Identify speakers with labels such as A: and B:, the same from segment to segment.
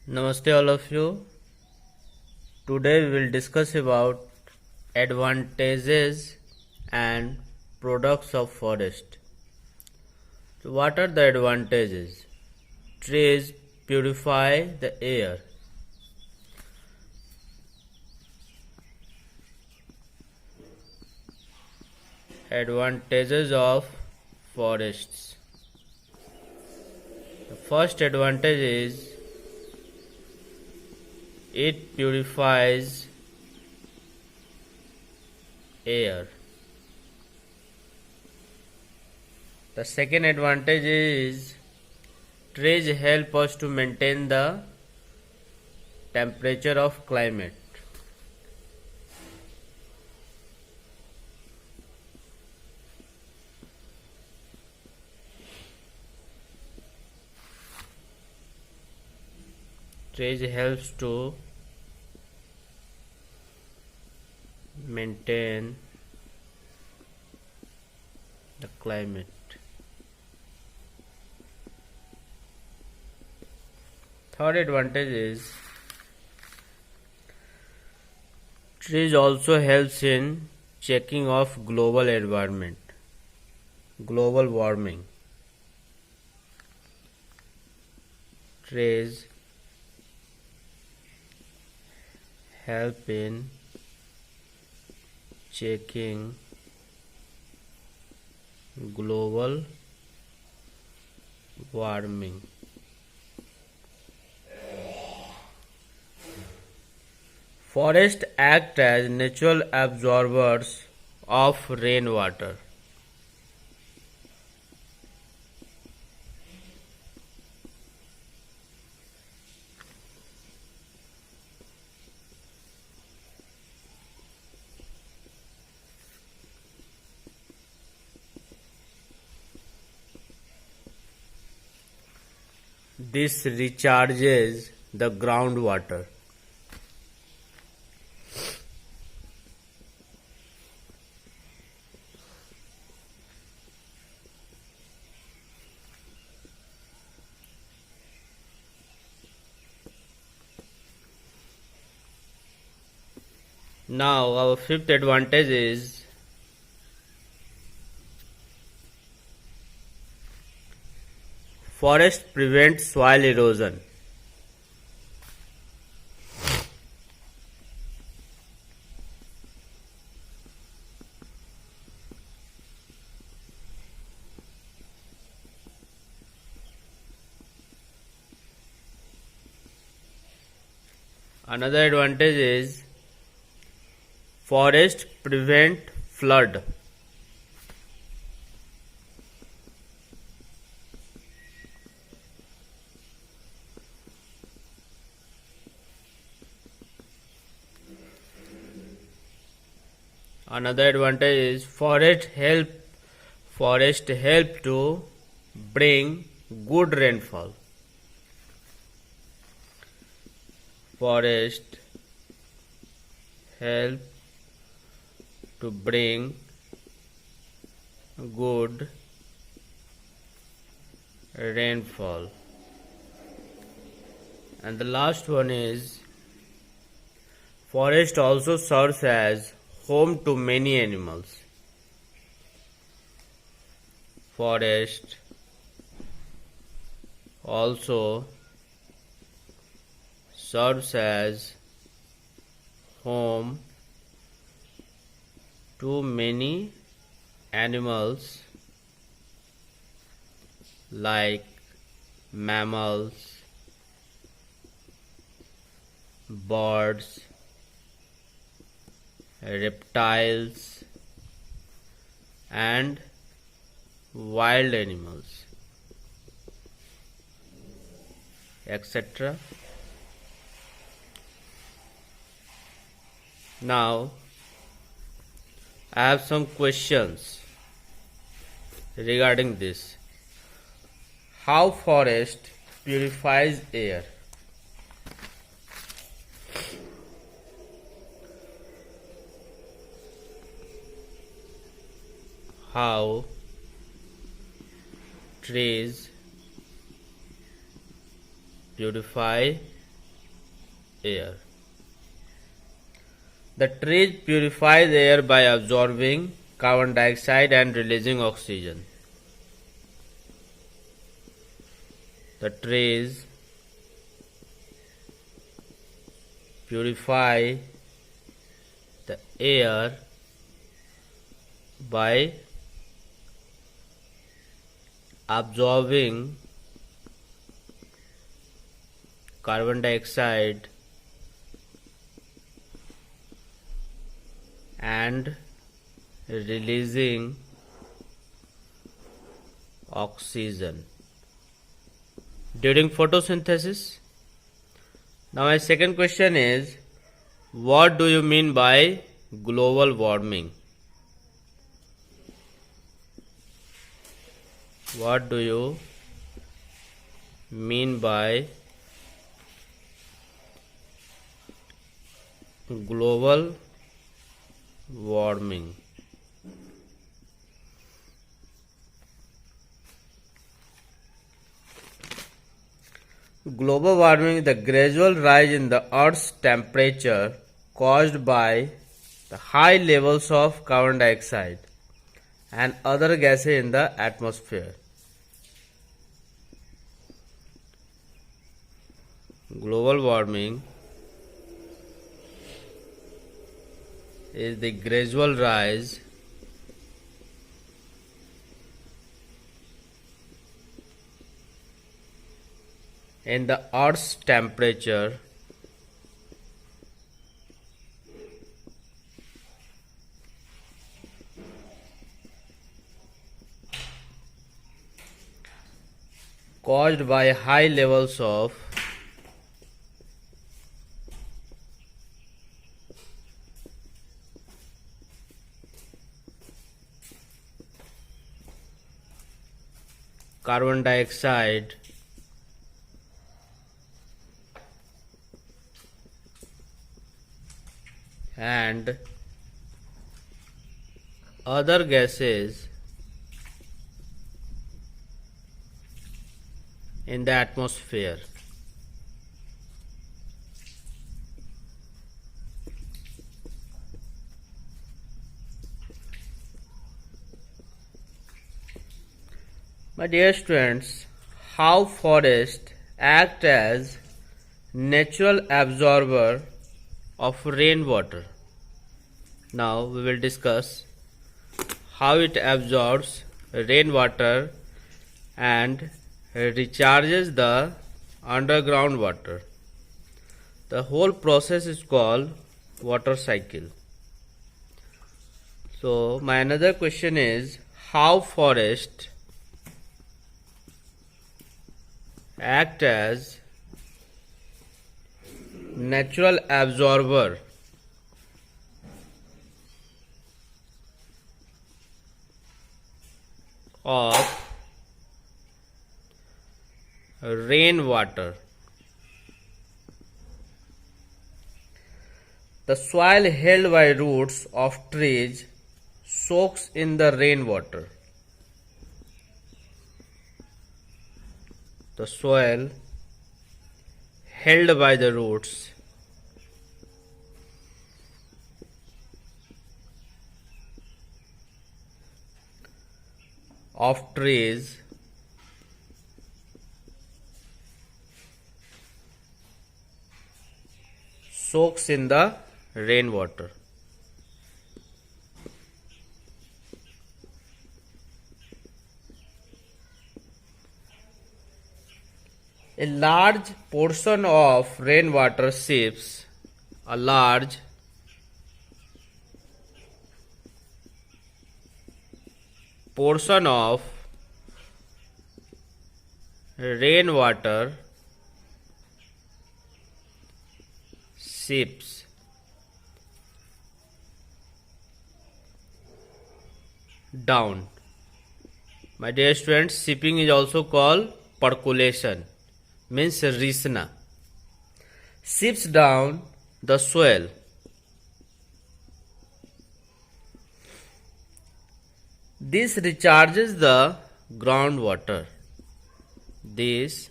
A: Namaste all of you. Today we will discuss about advantages and products of forest. So what are the advantages? Trees purify the air. Advantages of forests. The first advantage is it purifies air. The second advantage is trees help us to maintain the temperature of climate. Trees helps to maintain the climate. Third advantage is trees also helps in checking of global environment, global warming. Trees help in checking global warming. Forests act as natural absorbers of rainwater. This recharges the groundwater. Now our fifth advantage is forest prevents soil erosion. Another advantage is forest prevent flood. Another advantage is forest help to bring good rainfall. Forest help to bring good rainfall. And the last one is forest also serves as home to many animals. Forest also serves as home to many animals like mammals, birds, reptiles, and wild animals, etc. Now, I have some questions regarding this. How forest purifies air? How trees purify air. The trees purify the air by absorbing carbon dioxide and releasing oxygen. The trees purify the air by absorbing carbon dioxide and releasing oxygen during photosynthesis. Now my second question is, what do you mean by global warming? What do you mean by global warming? Global warming is the gradual rise in the Earth's temperature caused by the high levels of carbon dioxide and other gases in the atmosphere. Global warming is the gradual rise in the Earth's temperature caused by high levels of carbon dioxide and other gases in the atmosphere. My dear students, how forests act as natural absorber of rainwater. Now we will discuss how it absorbs rainwater and recharges the underground water. The whole process is called water cycle. So my another question is, how forests act as natural absorber of rainwater. The soil held by roots of trees soaks in the rainwater. The soil held by the roots of trees soaks in the rainwater. A large portion of rainwater seeps. A large portion of rainwater seeps down. My dear students, seeping is also called percolation, means risna. Seeps down the soil. This recharges the groundwater. This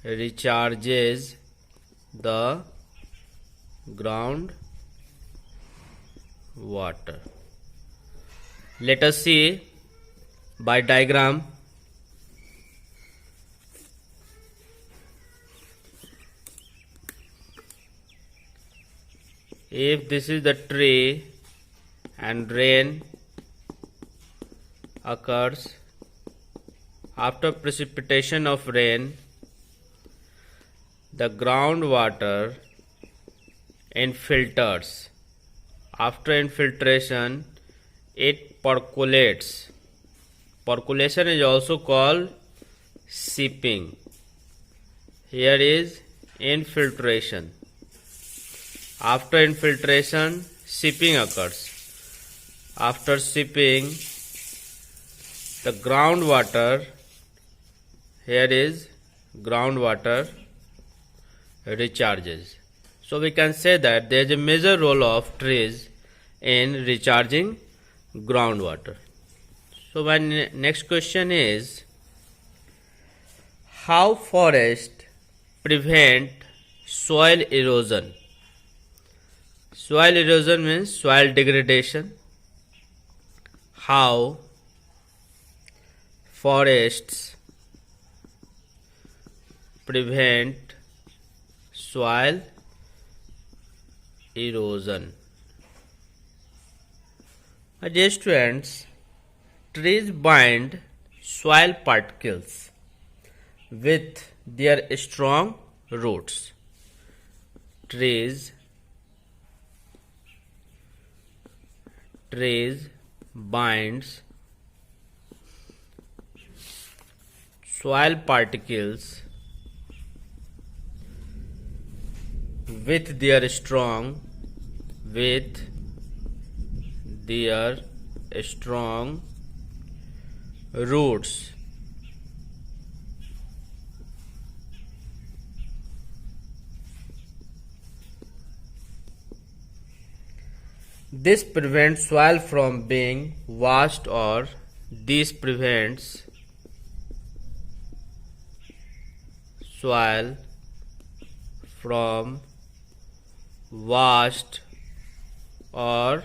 A: recharges the ground water. Let us see by diagram. If this is the tree and rain occurs, after precipitation of rain, the groundwater infiltrates. After infiltration, it percolates. Percolation is also called seeping. Here is infiltration. After infiltration, seeping occurs. After seeping, the groundwater, here is groundwater recharges. So we can say that there is a major role of trees in recharging groundwater. So my next question is, how forests prevent soil erosion? Soil erosion means soil degradation. How forests prevent soil erosion? My dear students, trees bind soil particles with their strong roots. Trees binds soil particles with their strong roots. This prevents soil from being washed, or this prevents soil from washed or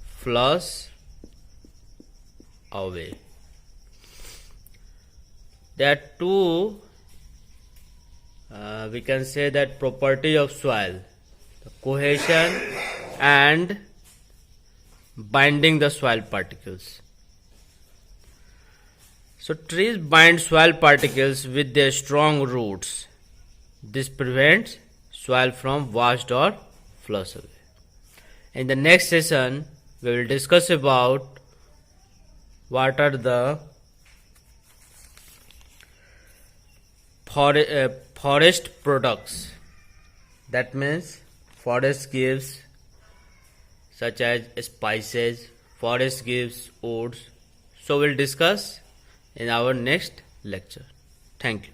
A: flush away. There are two we can say that property of soil: the cohesion and binding the soil particles. So trees bind soil particles with their strong roots. This prevents soil from washed or flush away. In the next session, we will discuss about what are the forest products. That means forest gives such as spices, forest gives woods. So we'll discuss in our next lecture. Thank you.